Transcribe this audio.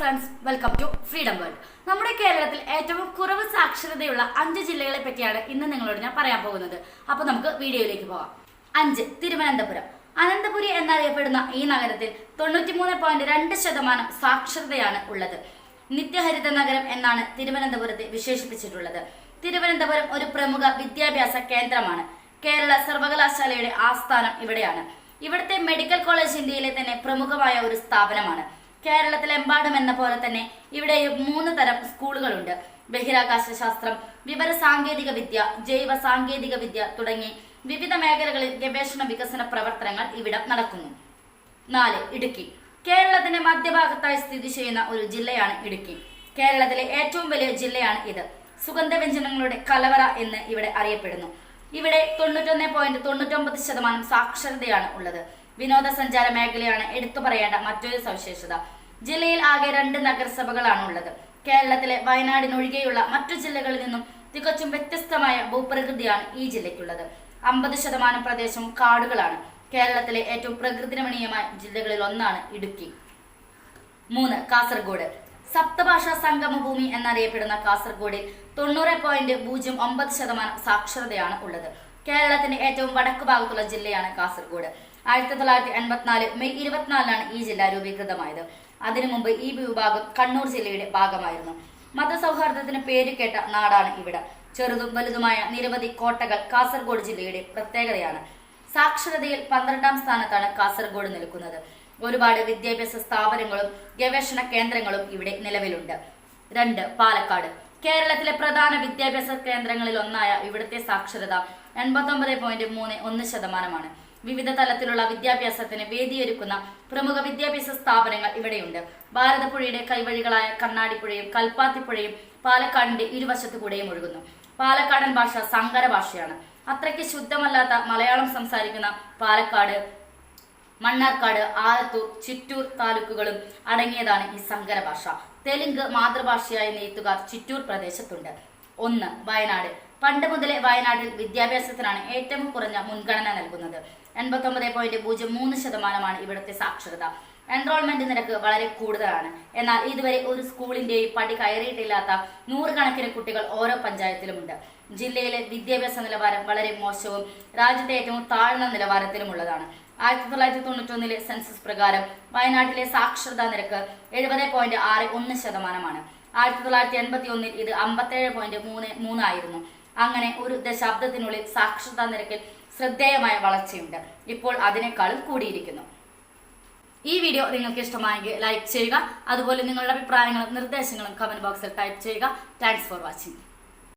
Friends, welcome to freedom world. നമ്മുടെ കേരളത്തിൽ ഏറ്റവും കുറവ് സാക്ഷരതയുള്ള 5 ജില്ലകളെ പറ്റിയാണ് ഇന്ന് നിങ്ങളോട് ഞാൻ പറയാൻ പോകുന്നത്. അപ്പോൾ നമുക്ക് വീഡിയോയിലേക്ക് പോകാം. 5. തിരുവനന്തപുരം. അനന്തപുരി എന്നറിയപ്പെടുന്ന ഈ നഗരത്തിൽ 93.2% സാക്ഷരതയാണ് ഉള്ളത്. നിത്യഹരിത നഗരം എന്നാണ് തിരുവനന്തപുരത്തെ വിശേഷിപ്പിച്ചിട്ടുള്ളത്. തിരുവനന്തപുരം ഒരു പ്രമുഖ വിദ്യാഭ്യാസ കേന്ദ്രമാണ്. കേരള സർവകലാശാലയുടെ ആസ്ഥാനം ഇവിടെയാണ്. ഇവിടുത്തെ മെഡിക്കൽ കോളേജ് ഇന്ത്യയിലെ തന്നെ പ്രമുഖമായ ഒരു സ്ഥാപനമാണ്. കേരളത്തിലെമ്പാടും എന്ന പോലെ തന്നെ ഇവിടെയും 3 തരം സ്കൂളുകളുണ്ട്. ബഹിരാകാശ ശാസ്ത്രം, വിവര സാങ്കേതിക വിദ്യ, ജൈവ സാങ്കേതിക വിദ്യ തുടങ്ങി വിവിധ മേഖലകളിൽ ഗവേഷണ വികസന പ്രവർത്തനങ്ങൾ ഇവിടെ നടക്കുന്നു. 4. ഇടുക്കി. കേരളത്തിന്റെ മധ്യഭാഗത്തായി സ്ഥിതി ചെയ്യുന്ന ഒരു ജില്ലയാണ് ഇടുക്കി. കേരളത്തിലെ ഏറ്റവും വലിയ ജില്ലയാണ് ഇത്. സുഗന്ധവ്യഞ്ജനങ്ങളുടെ കലവറ എന്ന് ഇവിടെ അറിയപ്പെടുന്നു. ഇവിടെ 91.99% സാക്ഷരതയാണ് ഉള്ളത്. വിനോദസഞ്ചാര മേഖലയാണ് എടുത്തു പറയേണ്ട മറ്റൊരു സവിശേഷത. ജില്ലയിൽ ആകെ 2 നഗരസഭകളാണ് ഉള്ളത്. കേരളത്തിലെ വയനാടിനൊഴികെയുള്ള മറ്റു ജില്ലകളിൽ നിന്നും തികച്ചും വ്യത്യസ്തമായ ഭൂപ്രകൃതിയാണ് ഈ ജില്ലയ്ക്കുള്ളത്. 50% പ്രദേശവും കാടുകളാണ്. കേരളത്തിലെ ഏറ്റവും പ്രകൃതി രമണീയമായ ജില്ലകളിൽ ഒന്നാണ് ഇടുക്കി. 3. കാസർഗോഡ്. സപ്തഭാഷാ സംഗമഭൂമി എന്നറിയപ്പെടുന്ന കാസർഗോഡിൽ 90.09% സാക്ഷരതയാണ് ഉള്ളത്. കേരളത്തിന്റെ ഏറ്റവും വടക്കു ഭാഗത്തുള്ള ജില്ലയാണ് കാസർഗോഡ്. 1984 മെയ് 24 ഈ ജില്ല രൂപീകൃതമായത്. അതിനു മുമ്പ് ഈ വിഭാഗം കണ്ണൂർ ജില്ലയുടെ ഭാഗമായിരുന്നു. മതസൗഹാർദ്ദത്തിന് പേരുകേട്ട നാടാണ് ഇവിടെ. ചെറുതും വലുതുമായ നിരവധി കോട്ടകൾ കാസർഗോഡ് ജില്ലയുടെ പ്രത്യേകതയാണ്. സാക്ഷരതയിൽ 12ാം സ്ഥാനത്താണ് കാസർഗോഡ് നിൽക്കുന്നത്. ഒരുപാട് വിദ്യാഭ്യാസ സ്ഥാപനങ്ങളും ഗവേഷണ കേന്ദ്രങ്ങളും ഇവിടെ നിലവിലുണ്ട്. 2. പാലക്കാട്. കേരളത്തിലെ പ്രധാന വിദ്യാഭ്യാസ കേന്ദ്രങ്ങളിൽ ഒന്നായ ഇവിടുത്തെ സാക്ഷരത 89.31%. വിവിധ തലത്തിലുള്ള വിദ്യാഭ്യാസത്തിന് വേദിയൊരുക്കുന്ന പ്രമുഖ വിദ്യാഭ്യാസ സ്ഥാപനങ്ങൾ ഇവിടെയുണ്ട്. ഭാരതപ്പുഴയുടെ കൈവഴികളായ കണ്ണാടിപ്പുഴയും കൽപ്പാത്തിപ്പുഴയും പാലക്കാടിന്റെ ഇരുവശത്തു കൂടെയും ഒഴുകുന്നു. പാലക്കാടൻ ഭാഷ സങ്കര ഭാഷയാണ്. അത്രയ്ക്ക് ശുദ്ധമല്ലാത്ത മലയാളം സംസാരിക്കുന്ന പാലക്കാട്, മണ്ണാർക്കാട്, ആലത്തൂർ, ചിറ്റൂർ താലൂക്കുകളും അടങ്ങിയതാണ് ഈ സങ്കര ഭാഷ. തെലുങ്ക് മാതൃഭാഷയായ നെയ്ത്തുകാർ ചിറ്റൂർ പ്രദേശത്തുണ്ട്. 1. വയനാട്. പണ്ട് മുതലേ വയനാട്ടിൽ വിദ്യാഭ്യാസത്തിനാണ് ഏറ്റവും കുറഞ്ഞ മുൻഗണന നൽകുന്നത്. 89.03% ഇവിടുത്തെ സാക്ഷരത. എൻറോൾമെന്റ് നിരക്ക് വളരെ കൂടുതലാണ്. എന്നാൽ ഇതുവരെ ഒരു സ്കൂളിന്റെയും പടി കയറിയിട്ടില്ലാത്ത 100 കണക്കിന് കുട്ടികൾ ഓരോ പഞ്ചായത്തിലുമുണ്ട്. ജില്ലയിലെ വിദ്യാഭ്യാസ നിലവാരം വളരെ മോശവും രാജ്യത്തെ ഏറ്റവും താഴ്ന്ന നിലവാരത്തിലുമുള്ളതാണ്. 1991 സെൻസസ് പ്രകാരം വയനാട്ടിലെ സാക്ഷരതാ നിരക്ക് 70.61%. 1981 ഇത് 57.33 ആയിരുന്നു. അങ്ങനെ ഒരു ദശാബ്ദത്തിനുള്ളിൽ സാക്ഷരതാ നിരക്കിൽ ശ്രദ്ധേയമായ വളർച്ചയുണ്ട്. ഇപ്പോൾ അതിനേക്കാളും കൂടിയിരിക്കുന്നു. ഈ വീഡിയോ നിങ്ങൾക്ക് ഇഷ്ടമായെങ്കിൽ ലൈക്ക് ചെയ്യുക. അതുപോലെ നിങ്ങളുടെ അഭിപ്രായങ്ങളും നിർദ്ദേശങ്ങളും കമന്റ് ബോക്സിൽ ടൈപ്പ് ചെയ്യുക. Thanks for watching.